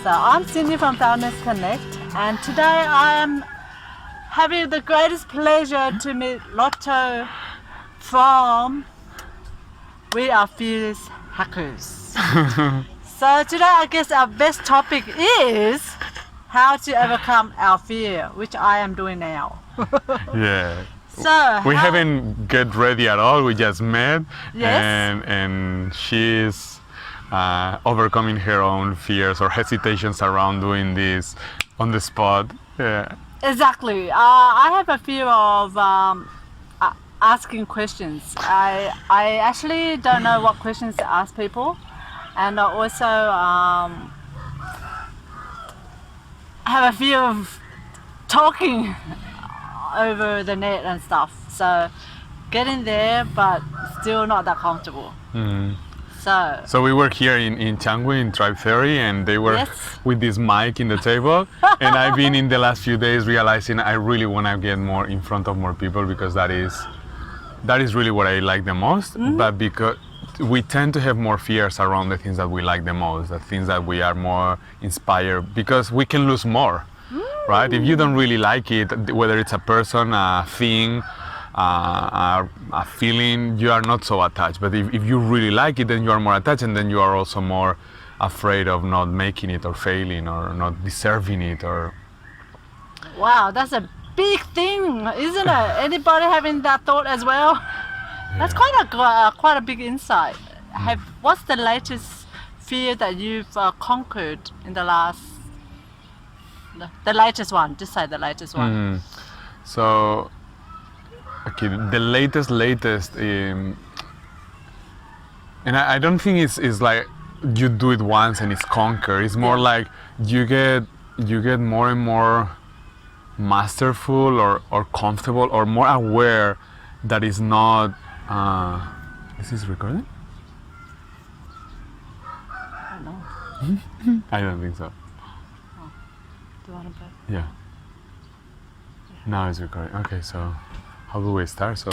So I'm Cindy from Founders Connect, and today I am having the greatest pleasure to meet Loto from We Are Fearless Hackers. So today I guess our best topic is how to overcome our fear, which I am doing now. Yeah. So We haven't get ready at all. We just met, Yes. and she's overcoming her own fears or hesitations around doing this on the spot. Yeah. Exactly. I have a fear of asking questions. I actually don't know what questions to ask people, and I also have a fear of talking over the net and stuff. So getting there, but still not that comfortable. So we were here in Changi in Tribe Theory, and they were Yes. with this mic in the table. And I've been in the last few days realizing I really want to get more in front of more people, because that is really what I like the most. But because we tend to have more fears around the things that we like the most, the things that we are more inspired, because we can lose more, right? If you don't really like it, whether it's a person, a thing, a feeling, you are not so attached. But if you really like it, then you are more attached, and then you are also more afraid of not making it or failing or not deserving it. Or Wow, that's a big thing, isn't it? Anybody having that thought as well? That's quite a big insight. What's the latest fear that you've conquered in the last? The latest one. Just say the latest one. So, okay, the latest, and I don't think it's like you do it once and it's conquered. It's more like you get more and more masterful or comfortable or more aware that it's not. Is this recording? I don't know. I don't think so. Do you want to play? Yeah. Now it's recording. Okay, so how do we start? So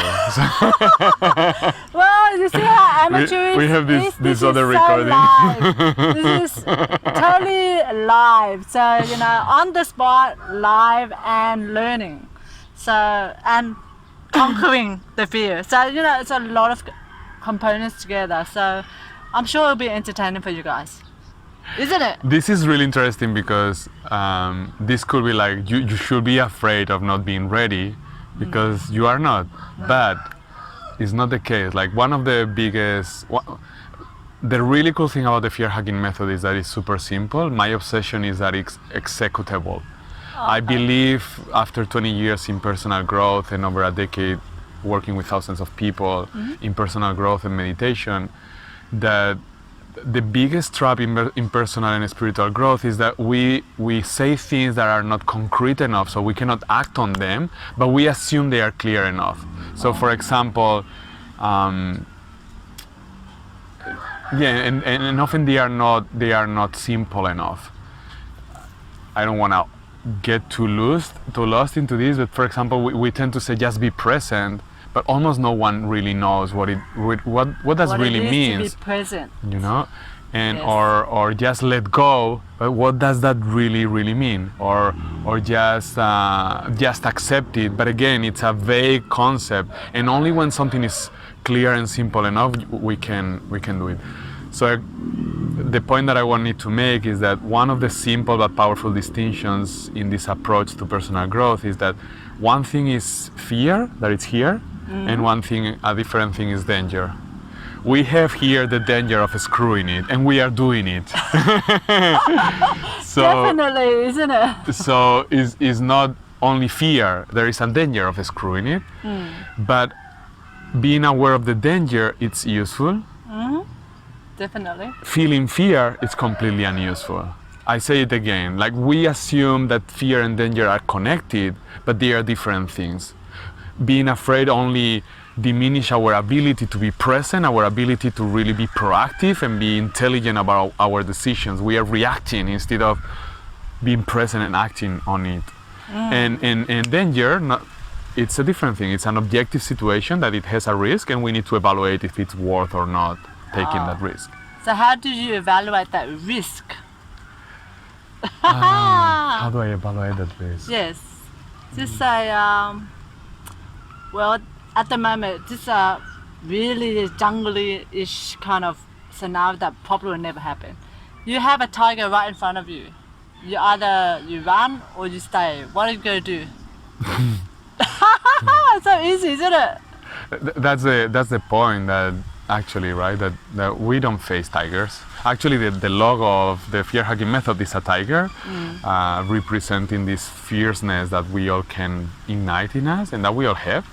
Well, you see how amateur we have this is other so recording. Live. This is totally live. So, on the spot, live and learning. So, and conquering the fear. So, it's a lot of components together. So, I'm sure it'll be entertaining for you guys. Isn't it? This is really interesting because this could be like you should be afraid of not being ready, because you are not. But it's not the case. Like one of the biggest, the really cool thing about the fear hacking method is that it's super simple. My obsession is that it's executable. I believe after 20 years in personal growth and over a decade working with thousands of people in personal growth and meditation, that the biggest trap in personal and spiritual growth is that we say things that are not concrete enough, so we cannot act on them, but we assume they are clear enough. So for example, and often they are not simple enough. I don't want to get too lost into this, but for example, we tend to say just be present, but almost no one really knows what that really means. To be present. And Yes. or just let go, but what does that really mean? Or just accept it. But again, it's a vague concept, and only when something is clear and simple enough, we can do it. So the point that I wanted to make is that one of the simple but powerful distinctions in this approach to personal growth is that one thing is fear, that it's here, and a different thing is danger. We have here the danger of screwing it, and we are doing it. So, Definitely, isn't it? so is not only fear, there is a danger of screwing it, but being aware of the danger, it's useful. Definitely. Feeling fear is completely unuseful. I say it again, like we assume that fear and danger are connected, but they are different things. Being afraid only diminish our ability to be present, our ability to really be proactive and be intelligent about our decisions. We are reacting instead of being present and acting on it. And danger, it's a different thing. It's an objective situation that it has a risk, and we need to evaluate if it's worth or not taking that risk. So how do you evaluate that risk? How do I evaluate that risk? Yes. Just say, well, at the moment, just a really jungly-ish kind of scenario that probably will never happen. You have a tiger right in front of you. You either you run or you stay. What are you going to do? So easy, isn't it? That's the point that actually, right, that we don't face tigers. Actually, the logo of the FearHacking Method is a tiger, representing this fierceness that we all can ignite in us and that we all have.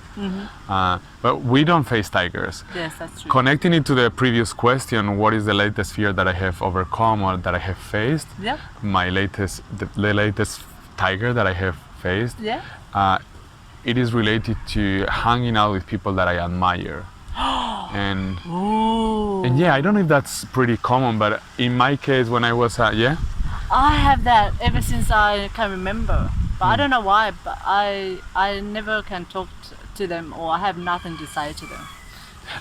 But we don't face tigers. Yes, that's true. Connecting it to the previous question, what is the latest fear that I have overcome or that I have faced? Yep. The latest tiger that I have faced. Yeah. It is related to hanging out with people that I admire. And yeah, I don't know if that's pretty common, but in my case, when I was I have that ever since I can remember, but I don't know why. But I never can talk to them, or I have nothing to say to them.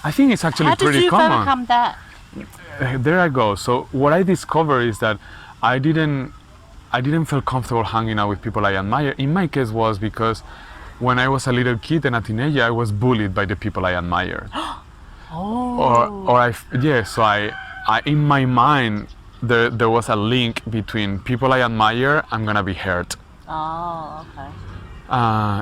I think it's actually How pretty did you common. overcome that? There I go. So what I discovered is that I didn't feel comfortable hanging out with people I admire. In my case, was because when I was a little kid and a teenager, I was bullied by the people I admired. So I in my mind there was a link between people I admire, I'm gonna be hurt. Oh, okay.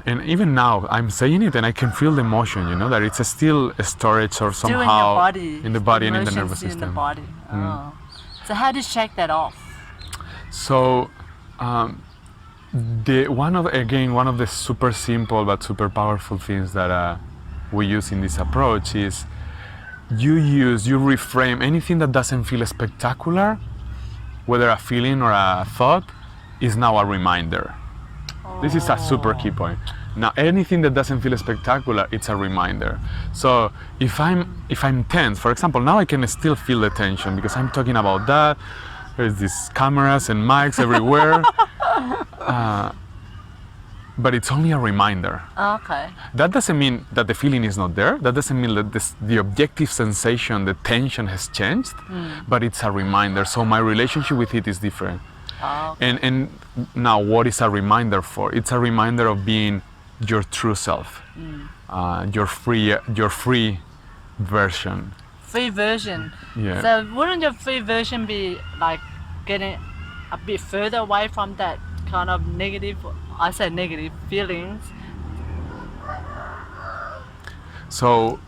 And even now I'm saying it and I can feel the emotion, you know, that it's still a storage or Still somehow in the body and in the nervous in system. the body. Oh. So how do you shake that off? So one of the super simple but super powerful things that we use in this approach is you reframe anything that doesn't feel spectacular, whether a feeling or a thought, is now a reminder. This is a super key point. Now anything that doesn't feel spectacular, it's a reminder. So if I'm tense, for example, now I can still feel the tension because I'm talking about that. There's these cameras and mics everywhere. But it's only a reminder. Okay. That doesn't mean that the feeling is not there. That doesn't mean that the objective sensation, the tension has changed, but it's a reminder. So my relationship with it is different. Oh, okay. And now what is a reminder for? It's a reminder of being your true self, your free version. Free version. Yeah. So wouldn't your free version be like getting a bit further away from that kind of negative feelings? So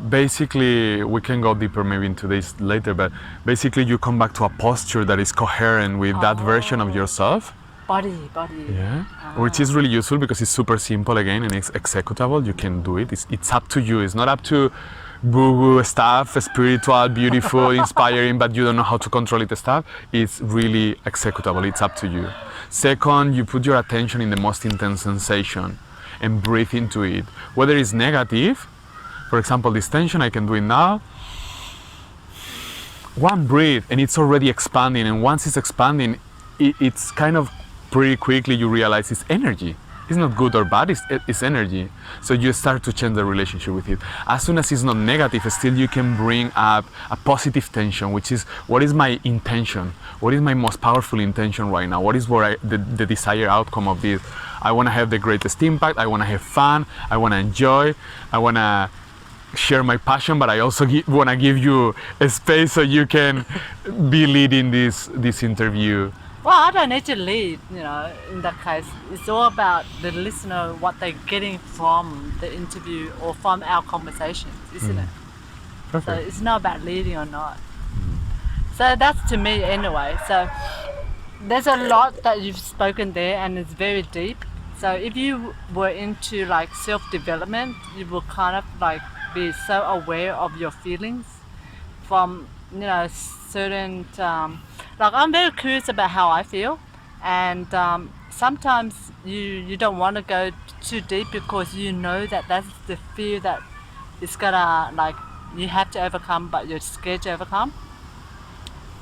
basically, we can go deeper maybe into this later, but basically you come back to a posture that is coherent with that version of yourself. Body. Yeah, which is really useful because it's super simple again and it's executable. You can do it. It's up to you. It's not up to woo-woo stuff, spiritual, beautiful, inspiring, but you don't know how to control it stuff. It's really executable. It's up to you. Second, you put your attention in the most intense sensation and breathe into it. Whether it's negative, for example, this tension, I can do it now. One breathe and it's already expanding, and once it's expanding, it's kind of pretty quickly you realize it's energy. It's not good or bad, it's energy. So you start to change the relationship with it. As soon as it's not negative, still you can bring up a positive tension, which is, what is my intention? What is my most powerful intention right now? What is the desired outcome of this? I want to have the greatest impact, I want to have fun, I want to enjoy, I want to share my passion, but I also want to give you a space so you can be leading this interview. Well, I don't need to lead, in that case. It's all about the listener, what they're getting from the interview or from our conversations, isn't it? Perfect. So it's not about leading or not. So that's to me anyway. So there's a lot that you've spoken there and it's very deep. So if you were into like self-development, you will kind of like be so aware of your feelings from, certain, like I'm very curious about how I feel, and sometimes you don't want to go too deep because you know that that's the fear that is gonna, like, you have to overcome, but you're scared to overcome.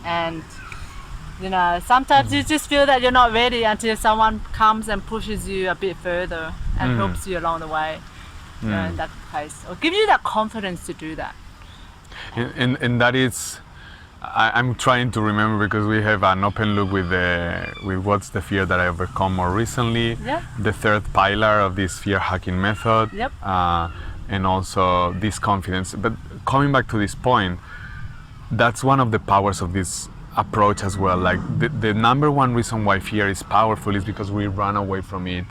And sometimes you just feel that you're not ready until someone comes and pushes you a bit further and helps you along the way, in that case, or give you that confidence to do that. And that is I'm trying to remember because we have an open loop with what's the fear that I overcome more recently. Yeah. The third pillar of this fear hacking method. Yep. And also this confidence. But coming back to this point, that's one of the powers of this approach as well. Like the number one reason why fear is powerful is because we run away from it.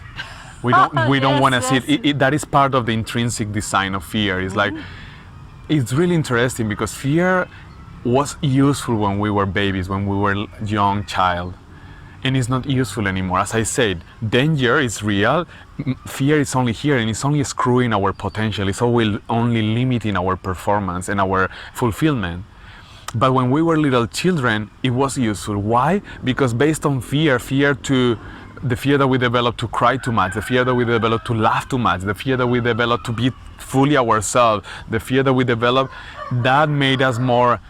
We don't want to see it. That is part of the intrinsic design of fear. It's like, it's really interesting because fear was useful when we were babies, when we were young child, and it's not useful anymore. As I said, danger is real, fear is only here, and it's only screwing our potential. It's only limiting our performance and our fulfillment. But when we were little children, it was useful. Why? Because based on fear the fear that we developed to cry too much, the fear that we developed to laugh too much, the fear that we developed to be fully ourselves, the fear that we developed, that made us more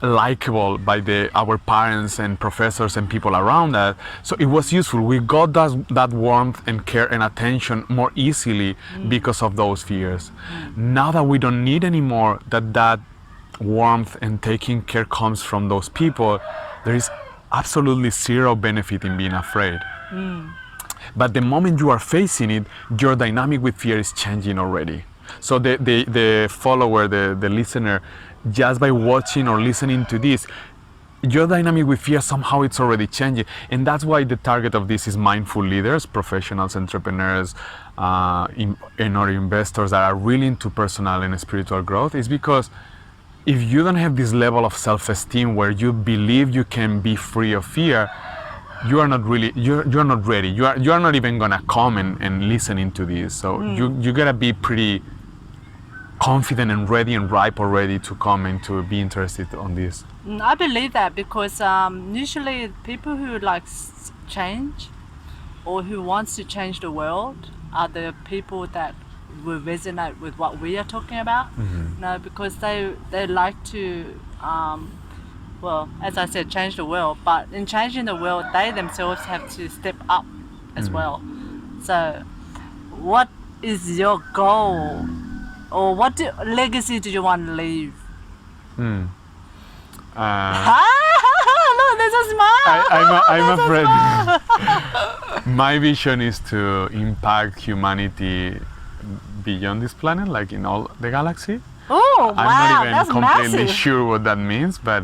likable by our parents and professors and people around us. So it was useful. We got that warmth and care and attention more easily because of those fears. Now that we don't need anymore that warmth and taking care comes from those people, there is absolutely zero benefit in being afraid. But the moment you are facing it, your dynamic with fear is changing already. So the follower, the listener, just by watching or listening to this, your dynamic with fear, somehow it's already changing. And that's why the target of this is mindful leaders, professionals, entrepreneurs, and or investors that are really into personal and spiritual growth, is because if you don't have this level of self-esteem where you believe you can be free of fear, you are not really, you're not ready. You are not even gonna come and listen into this. So you gotta be pretty confident and ready and ripe already to come and to be interested on this. I believe that because usually people who like change or who wants to change the world are the people that will resonate with what we are talking about. Because they like to well, as I said, change the world, but in changing the world they themselves have to step up as well. So what is your goal, or what legacy do you want to leave? Look, there's a smile. I'm afraid my vision is to impact humanity beyond this planet, like in all the galaxy. Oh, wow, I'm not that's even completely massive. sure what that means, but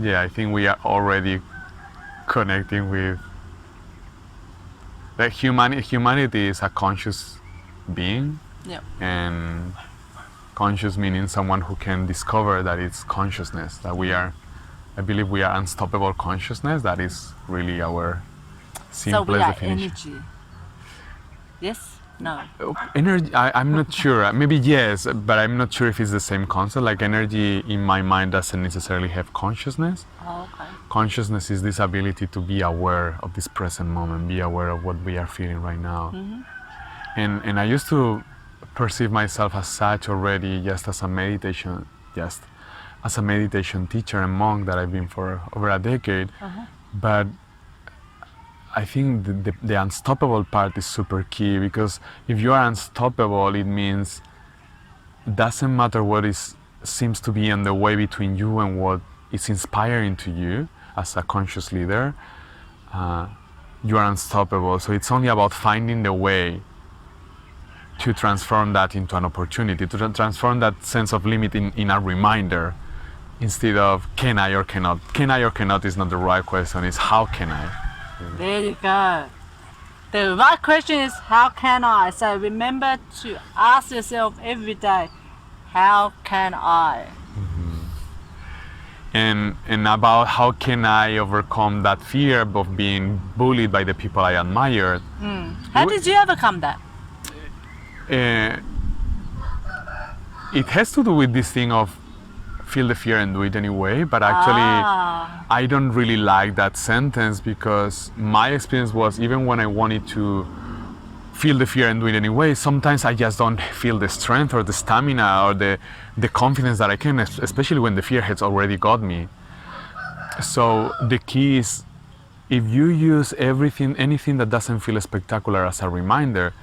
yeah, I think we are already connecting with like humanity is a conscious being. Yep. And conscious meaning someone who can discover that it's consciousness, that I believe we are unstoppable consciousness. That is really our simplest So we are definition. energy. Yes? No. Energy, I'm not sure. Maybe yes, but I'm not sure if it's the same concept. Like energy in my mind doesn't necessarily have consciousness. Oh, okay. Consciousness is this ability to be aware of this present moment, be aware of what we are feeling right now. And I used to perceive myself as such already, just as a meditation teacher and monk that I've been for over a decade. But I think the unstoppable part is super key, because if you are unstoppable, it means doesn't matter what seems to be on the way between you and what is inspiring to you as a conscious leader. You are unstoppable. So it's only about finding the way to transform that into an opportunity, to transform that sense of limit in a reminder, instead of can I or cannot. Can I or cannot is not the right question, it's how can I? There you go. The right question is how can I? So remember to ask yourself every day, how can I? And about how can I overcome that fear of being bullied by the people I admired. How did you overcome that? It has to do with this thing of feel the fear and do it anyway, but actually I don't really like that sentence, because my experience was even when I wanted to feel the fear and do it anyway, sometimes I just don't feel the strength or the stamina or the confidence that I can, especially when the fear has already got me. So the key is, if you use anything that doesn't feel spectacular as a reminder,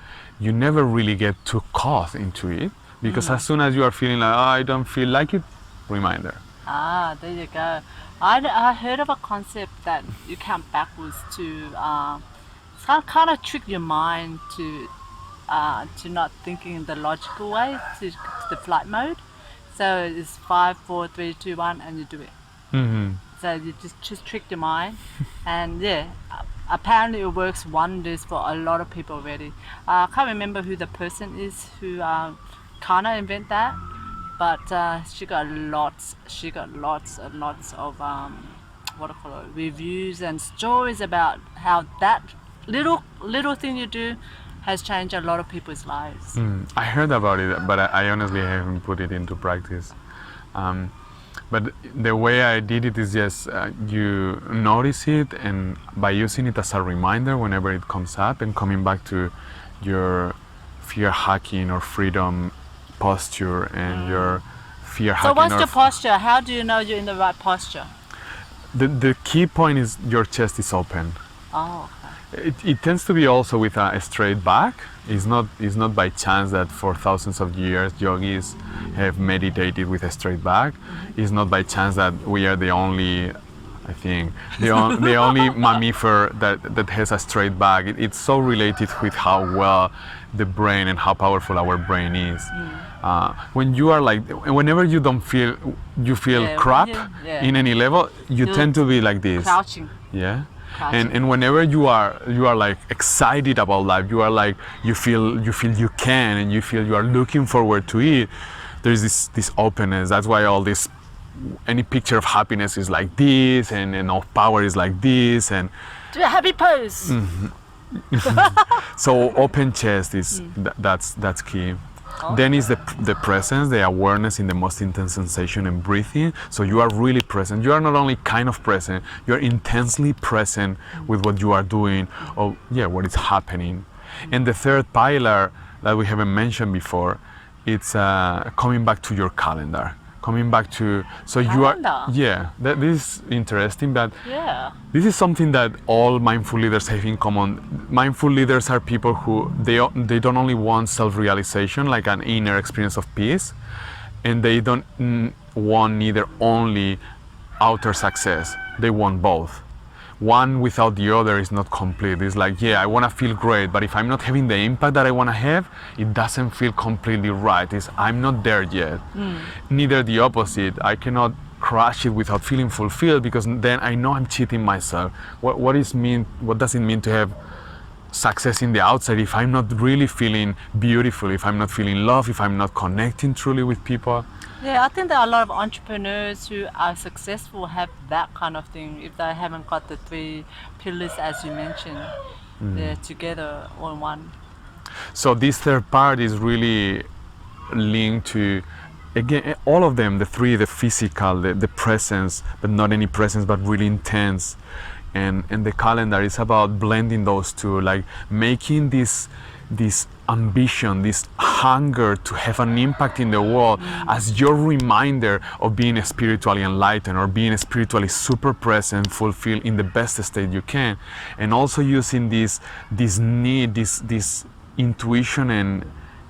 you never really get too caught into it, because as soon as you are feeling like, oh, I don't feel like it, reminder. There you go. I heard of a concept that you count backwards to kind of trick your mind to not thinking in the logical way, to the flight mode. So it's 5, 4, 3, 2, 1, and you do it. Mm-hmm. So you just trick your mind, and apparently it works wonders for a lot of people already. I can't remember who the person is who kind of invent that, but she got lots and lots of reviews and stories about how that little thing you do has changed a lot of people's lives. I heard about it, but I honestly haven't put it into practice. But the way I did it is just you notice it, and by using it as a reminder whenever it comes up, and coming back to your fear hacking or freedom posture and your fear hacking. So what's your posture? How do you know you're in the right posture? The key point is your chest is open. Oh, okay. It tends to be also with a straight back. It's not by chance that for thousands of years yogis have meditated with a straight back. It's not by chance that we are the only, I think, the only mammifer that has a straight back. It's so related with how well the brain and how powerful our brain is. When you are like, whenever you don't feel, you feel crap in any level, you tend to be like this. Crouching. Yeah. And whenever you are like excited about life, you are like you feel you can, and you feel you are looking forward to it. There's this openness. That's why any picture of happiness is like this, and of power is like this, and do a happy pose. So open chest is that's key. Then is the presence, the awareness in the most intense sensation and breathing. So you are really present. You are not only kind of present, you are intensely present with what you are doing, or what is happening. And the third pillar that we haven't mentioned before, it's coming back to your calendar. Coming back to, so calendar. You are, this is interesting, but this is something that all mindful leaders have in common. Mindful leaders are people who, they don't only want self-realization, like an inner experience of peace, and they don't want neither only outer success, they want both. One without the other is not complete. It's like, I want to feel great, but if I'm not having the impact that I want to have, it doesn't feel completely right. I'm not there yet. Neither the opposite. I cannot crush it without feeling fulfilled, because then I know I'm cheating myself. What does it mean to have success in the outside if I'm not really feeling beautiful, if I'm not feeling love, if I'm not connecting truly with people? I think there are a lot of entrepreneurs who are successful have that kind of thing if they haven't got the 3 pillars as you mentioned. They're together all in one. So this third part is really linked to, again, all of them, the 3, the physical, the presence, but not any presence, but really intense. And the calendar is about blending those two, like making this ambition, this hunger to have an impact in the world as your reminder of being spiritually enlightened, or being spiritually super present, fulfilled in the best state you can. And also using this need, this intuition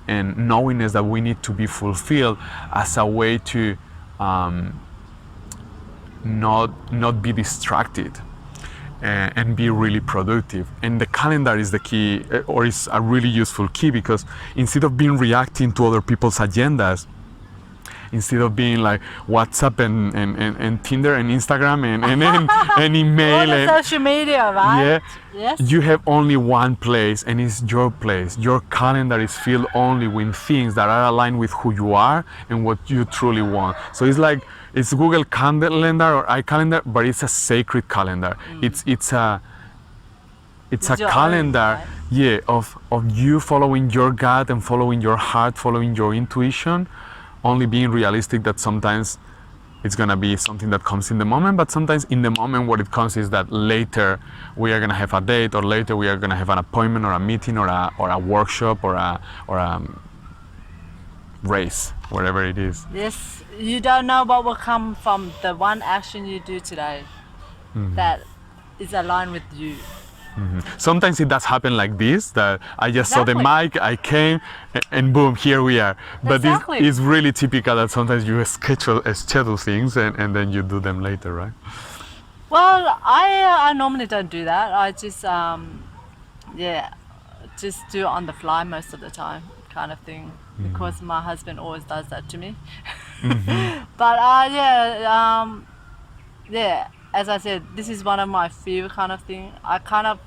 and knowingness that we need to be fulfilled as a way to not be distracted. And be really productive. And the calendar is the key, or is a really useful key, because instead of being reacting to other people's agendas, instead of being like WhatsApp and Tinder and Instagram and email all the social media, right? Yes. You have only one place, and it's your place. Your calendar is filled only with things that are aligned with who you are and what you truly want. So it's like, it's Google Calendar or iCalendar, but it's a sacred calendar. It's a calendar, of you following your gut and following your heart, following your intuition, only being realistic that sometimes it's gonna be something that comes in the moment, but sometimes in the moment what it comes is that later we are gonna have a date, or later we are gonna have an appointment or a meeting or a workshop or a race, whatever it is. Yes. You don't know what will come from the one action you do today that is aligned with you. Sometimes it does happen like this, that I just saw the Exactly. mic, I came, and boom, here we are. But Exactly. it's really typical that sometimes you schedule things and then you do them later, right? Well, I normally don't do that. I just just do it on the fly most of the time, kind of thing, because my husband always does that to me. But as I said, this is one of my fear kind of thing. I kind of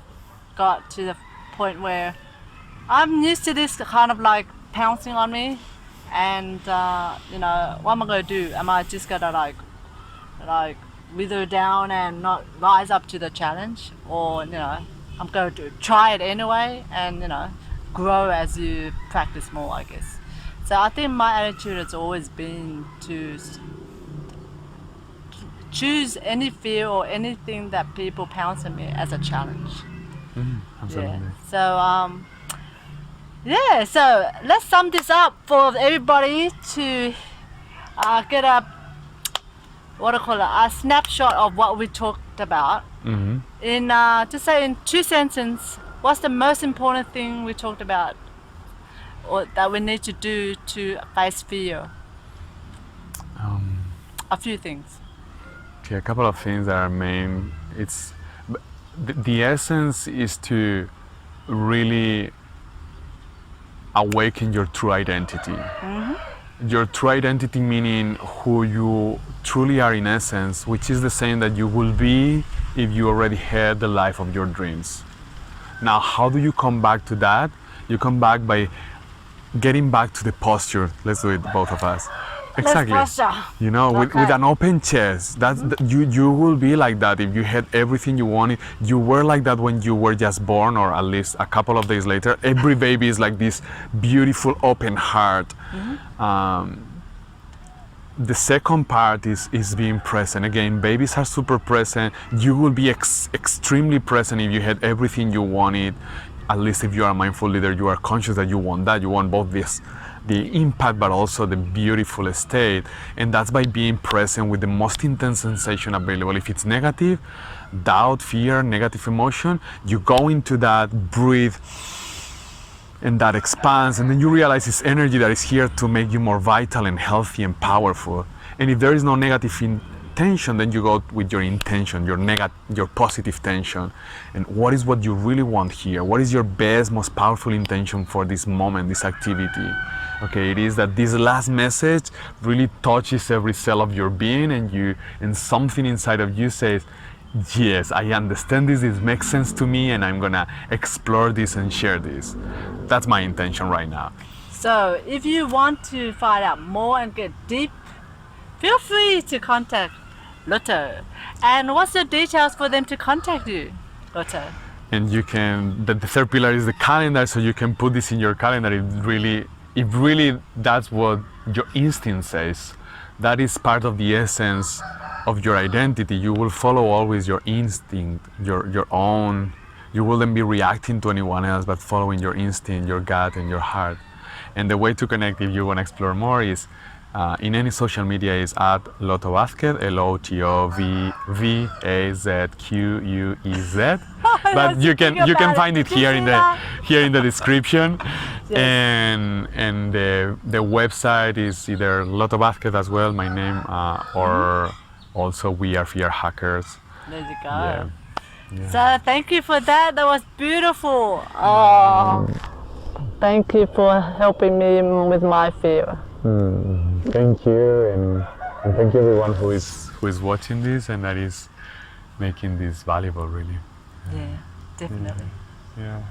got to the point where I'm used to this kind of like pouncing on me, and what am I gonna do? Am I just gonna like wither down and not rise up to the challenge, or I'm going to try it anyway, and grow as you practice more, I guess. So I think my attitude has always been to choose any fear or anything that people pounce on me as a challenge. Absolutely. So let's sum this up for everybody to get a snapshot of what we talked about. In to say in 2 sentences, what's the most important thing we talked about, or that we need to do to face fear? A few things. Okay, a couple of things that are main. It's the essence is to really awaken your true identity. Your true identity meaning who you truly are in essence, which is the same that you will be if you already had the life of your dreams. Now, how do you come back to that? You come back by getting back to the posture. Let's do it, both of us. Exactly. posture. With an open chest. You will be like that if you had everything you wanted. You were like that when you were just born, or at least a couple of days later. Every baby is like this beautiful open heart. The second part is being present. Again, babies are super present. You will be extremely present if you had everything you wanted. At least if you are a mindful leader, you are conscious that you want that. You want both the impact, but also the beautiful state. And that's by being present with the most intense sensation available. If it's negative, doubt, fear, negative emotion, you go into that, breathe, and that expands, and then you realize it's energy that is here to make you more vital and healthy and powerful. And if there is no negative intention, then you go with your intention, your positive tension. And what is what you really want here? What is your best, most powerful intention for this moment, this activity? Okay, it is that this last message really touches every cell of your being, and something inside of you says, yes, I understand this, it makes sense to me, and I'm gonna explore this and share this. That's my intention right now. So if you want to find out more and get deep, feel free to contact Loto. And what's the details for them to contact you, Loto? And you can, the third pillar is the calendar, so you can put this in your calendar. If really that's what your instinct says. That is part of the essence of your identity. You will follow always your instinct, your own. You wouldn't be reacting to anyone else, but following your instinct, your gut, and your heart. And the way to connect, if you want to explore more, is in any social media is at Loto Vázquez, LOTOVAZQUEZ. But you can find it here in the description. Yes. And the website is either Loto Vázquez as well, my name, or also we are Fear Hackers. There you go. Yeah. So thank you for that. That was beautiful. Oh, thank you for helping me with my fear. Thank you, and thank you everyone who is watching this and that is making this valuable, really. Yeah, definitely. Yeah.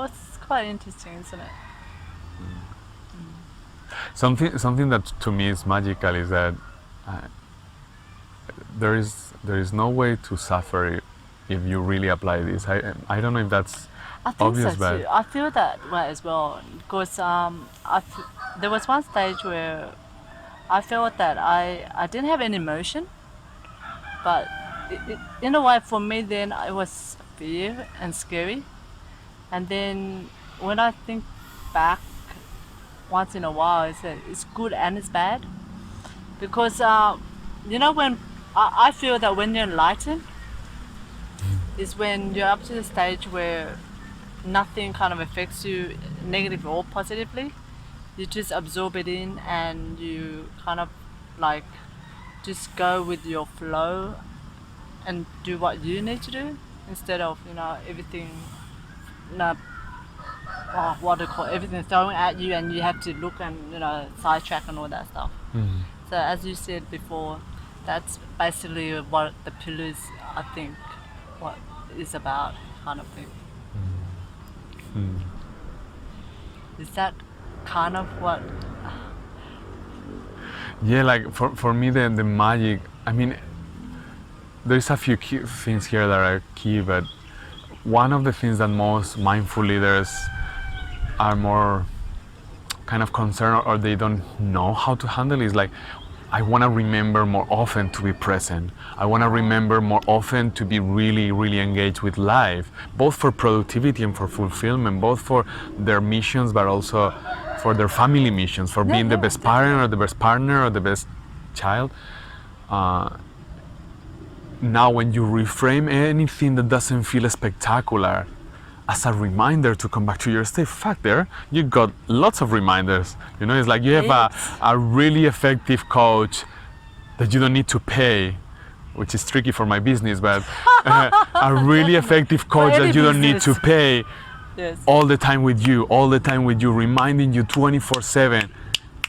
It's quite interesting, isn't it? Something that to me is magical is that there is no way to suffer if you really apply this. I don't know if that's I think obvious, so but too. I feel that way as well, because there was one stage where I felt that I didn't have any emotion, but in a way for me then it was fear and scary. And then when I think back, once in a while. It's good and it's bad. Because, when I feel that when you're enlightened, is when you're up to the stage where nothing kind of affects you negatively or positively. You just absorb it in and you kind of like just go with your flow and do what you need to do instead of, everything, what do you call it, everything thrown at you and you have to look and, sidetrack and all that stuff. So as you said before, that's basically what the pillars, I think, what is about, kind of thing. Is that kind of what? Yeah, like for me the magic, I mean, there's a few key things here that are key, but one of the things that most mindful leaders are more kind of concerned or they don't know how to handle is like, I want to remember more often to be present. I want to remember more often to be really, really engaged with life, both for productivity and for fulfillment, both for their missions, but also for their family missions, for being the best parent or the best partner or the best child. Now, when you reframe anything that doesn't feel spectacular as a reminder to come back to your state, fact there, you got lots of reminders. It's like you have a really effective coach that you don't need to pay, which is tricky for my business, but a really effective coach that you don't need to pay all the time with you, reminding you 24/7,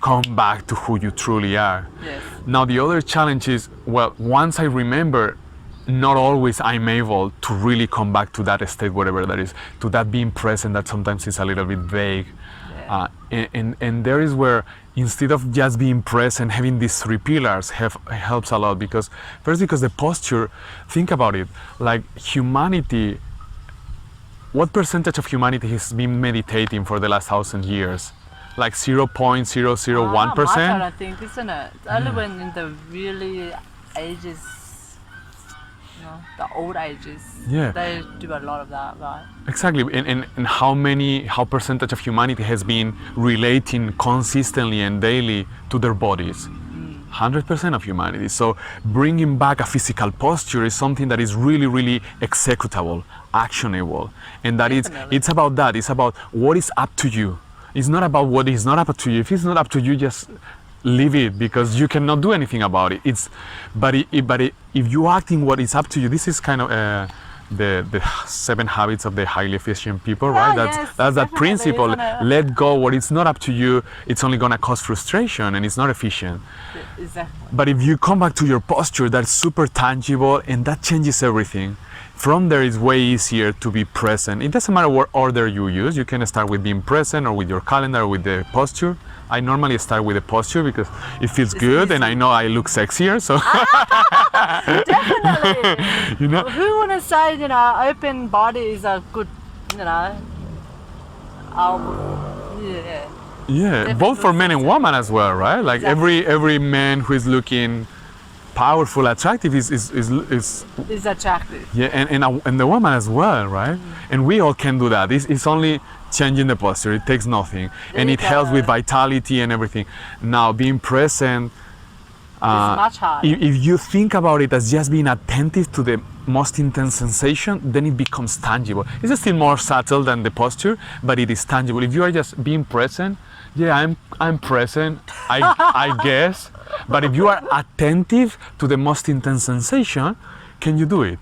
come back to who you truly are. Yes. Now, the other challenge is, well, once I remember, not always I'm able to really come back to that state, whatever that is, to that being present that sometimes is a little bit vague. Yeah. And there is where, instead of just being present, having these three pillars helps a lot. Because the posture, think about it, like humanity, what percentage of humanity has been meditating for the last 1,000 years? Like 0.001%? I think, isn't it? It's only when in the really ages, the old ages, they do a lot of that, right? Exactly, and how percentage of humanity has been relating consistently and daily to their bodies? 100% of humanity. So bringing back a physical posture is something that is really, really executable, actionable, and that it's about that. It's about what is up to you. It's not about what is not up to you. If it's not up to you, just leave it, because you cannot do anything about it. But if you act in what is up to you, this is kind of the 7 habits of the highly efficient people, right? That's that principle. Let go what is not up to you. It's only gonna cause frustration and it's not efficient. Exactly. But if you come back to your posture, that's super tangible and that changes everything. From there, it's way easier to be present. It doesn't matter what order you use. You can start with being present or with your calendar or with the posture. I normally start with the posture because it feels good and I know I look sexier. So definitely. Who wanna say open body is a good yeah, both for men and women as well, right? Like every man who is looking powerful, attractive is attractive. Yeah, and the woman as well, right? And we all can do that. It's only changing the posture. It takes nothing, and it helps with vitality and everything. Now, being present, it's much harder. If you think about it as just being attentive to the most intense sensation, then it becomes tangible. It's still more subtle than the posture, but it is tangible. If you are just being present, I'm present, I guess. But if you are attentive to the most intense sensation, can you do it?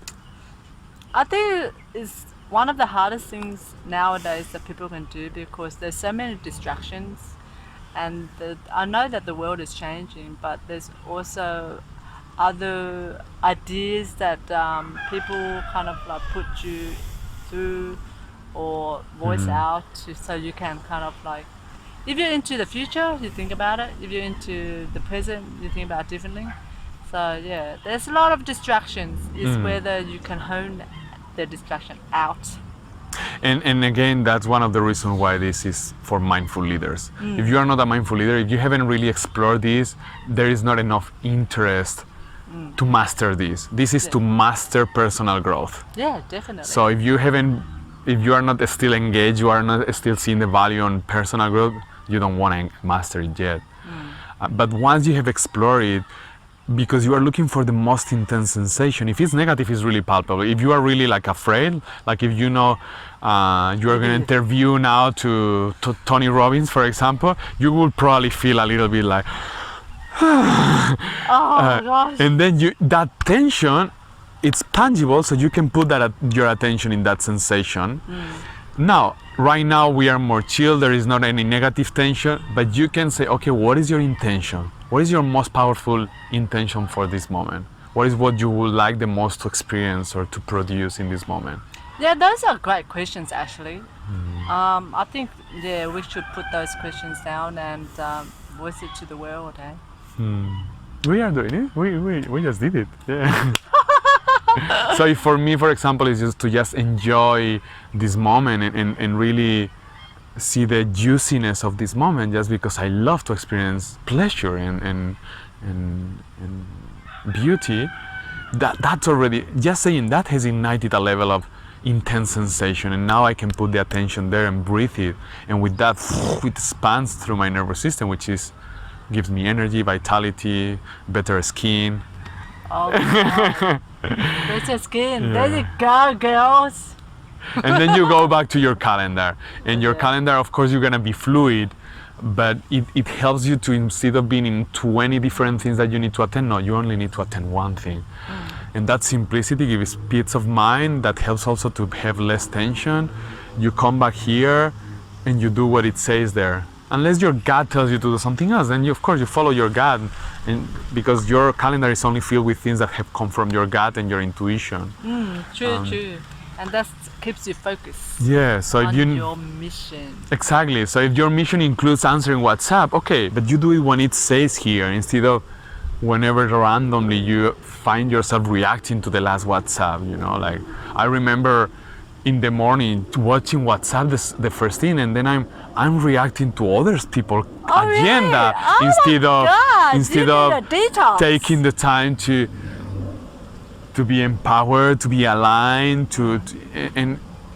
I think it's one of the hardest things nowadays that people can do, because there's so many distractions, and I know that the world is changing, but there's also other ideas that people kind of like put you through or voice out so you can kind of like, if you're into the future, you think about it. If you're into the present, you think about it differently. So yeah, there's a lot of distractions. It's whether you can hone the distraction out. And again, that's one of the reasons why this is for mindful leaders. If you are not a mindful leader, if you haven't really explored this, there is not enough interest to master this. This is to master personal growth. Yeah, definitely. So if you are not still engaged, you are not still seeing the value on personal growth, you don't want to master it yet. But once you have explored it, because you are looking for the most intense sensation. If it's negative, it's really palpable. If you are really like afraid, like if you know you are going to interview now to Tony Robbins, for example, you will probably feel a little bit like, Oh gosh. and then that tension, it's tangible, so you can put your attention in that sensation. Now, right now we are more chill. There is not any negative tension, but you can say, okay, what is your intention? What is your most powerful intention for this moment? What is what you would like the most to experience or to produce in this moment? Yeah, those are great questions actually. I think we should put those questions down and voice it to the world. We are doing it. We just did it. Yeah. So if for me, for example, is just to just enjoy this moment and really see the juiciness of this moment, just because I love to experience pleasure and beauty. That's already, just saying that has ignited a level of intense sensation, and now I can put the attention there and breathe it, and with that it expands through my nervous system, which gives me energy, vitality, better skin. Oh my God. Better skin. There you go, girls. And then you go back to your calendar, and your calendar, of course, you're gonna be fluid, but it helps you to, instead of being in 20 different things that you need to attend, no, you only need to attend one thing. And that simplicity gives peace of mind. That helps also to have less tension. You come back here and you do what it says there. Unless your gut tells you to do something else, then of course you follow your gut, and because your calendar is only filled with things that have come from your gut and your intuition. True. And that keeps you focused. Yeah, so on if you your mission. Exactly. So if your mission includes answering WhatsApp, okay, but you do it when it says here, instead of whenever randomly you find yourself reacting to the last WhatsApp. You know, like I remember in the morning watching WhatsApp the first thing, and then I'm reacting to others people's agenda instead of taking the time to be empowered, to be aligned,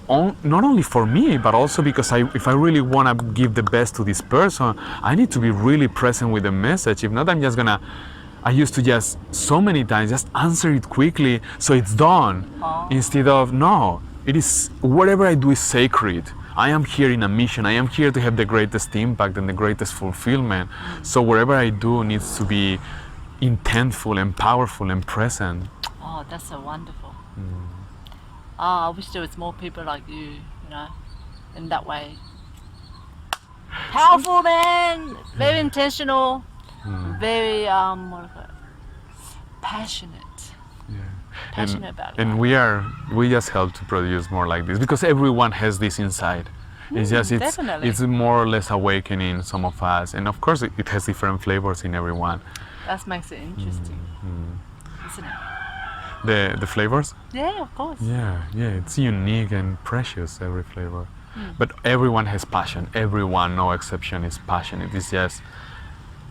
not only for me, but also because if I really want to give the best to this person, I need to be really present with the message. If not, I used to just so many times just answer it quickly so it's done, instead of, no, it is, whatever I do is sacred. I am here in a mission. I am here to have the greatest impact and the greatest fulfillment. So whatever I do needs to be intentful and powerful and present. Oh, that's so wonderful. I wish there was more people like you, in that way. Powerful, man. Very intentional. Very passionate. Passionate about it. And we just help to produce more like this, because everyone has this inside. It's more or less awakening some of us, and of course it has different flavors in everyone. That makes it interesting, isn't it? The flavors? Yeah, of course. Yeah, it's unique and precious, every flavor. But everyone has passion. Everyone, no exception, is passionate. It's just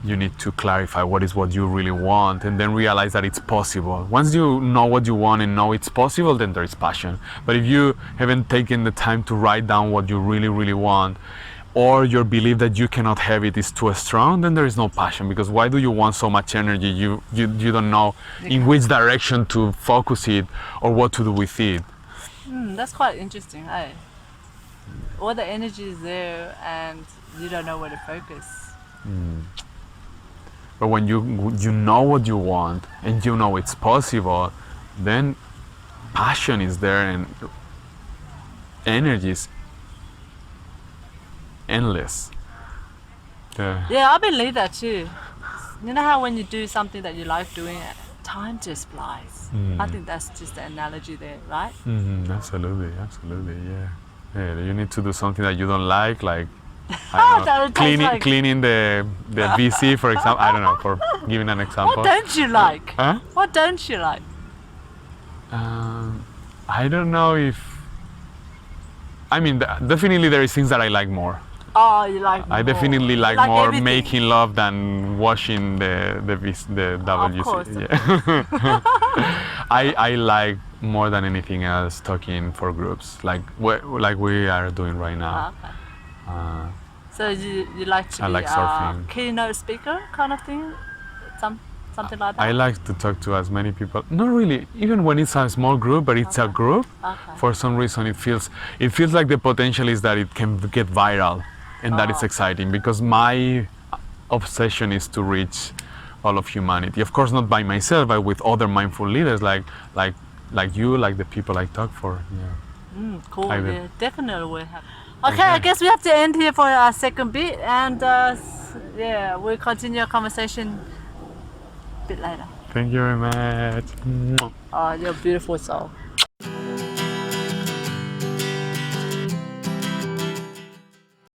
you need to clarify what you really want, and then realize that it's possible. Once you know what you want and know it's possible, then there is passion. But if you haven't taken the time to write down what you really, really want, or your belief that you cannot have it is too strong, then there is no passion. Because why do you want so much energy? You don't know in which direction to focus it or what to do with it. That's quite interesting, hey? All the energy is there and you don't know where to focus. But when you know what you want and you know it's possible, then passion is there and energy is endless. Yeah, I believe that too. You know how when you do something that you like doing, time just flies. I think that's just the analogy there, right? Absolutely, yeah. You need to do something that you don't like I don't know, cleaning the VC, for example. I don't know, for giving an example. What don't you like? Huh? What don't you like? I don't know if... I mean, definitely there is things that I like more. Oh, you like more. I definitely like more everything. making love than washing the WC. Of course. Yeah. I like more than anything else talking for groups, like we are doing right now. Okay. So you like to I be like surfing. a keynote speaker kind of thing? Something like that? I like to talk to as many people. Not really, even when it's a small group, but it's a group. Okay. For some reason, it feels like the potential is that it can get viral, and that is exciting because my obsession is to reach all of humanity. Of course, not by myself, but with other mindful leaders like you, like the people I talk for. Yeah. Cool, I will. yeah, definitely will have. Okay, I guess we have to end here for our second bit, and yeah, we'll continue our conversation a bit later. Thank you very much. Oh, you're a beautiful soul.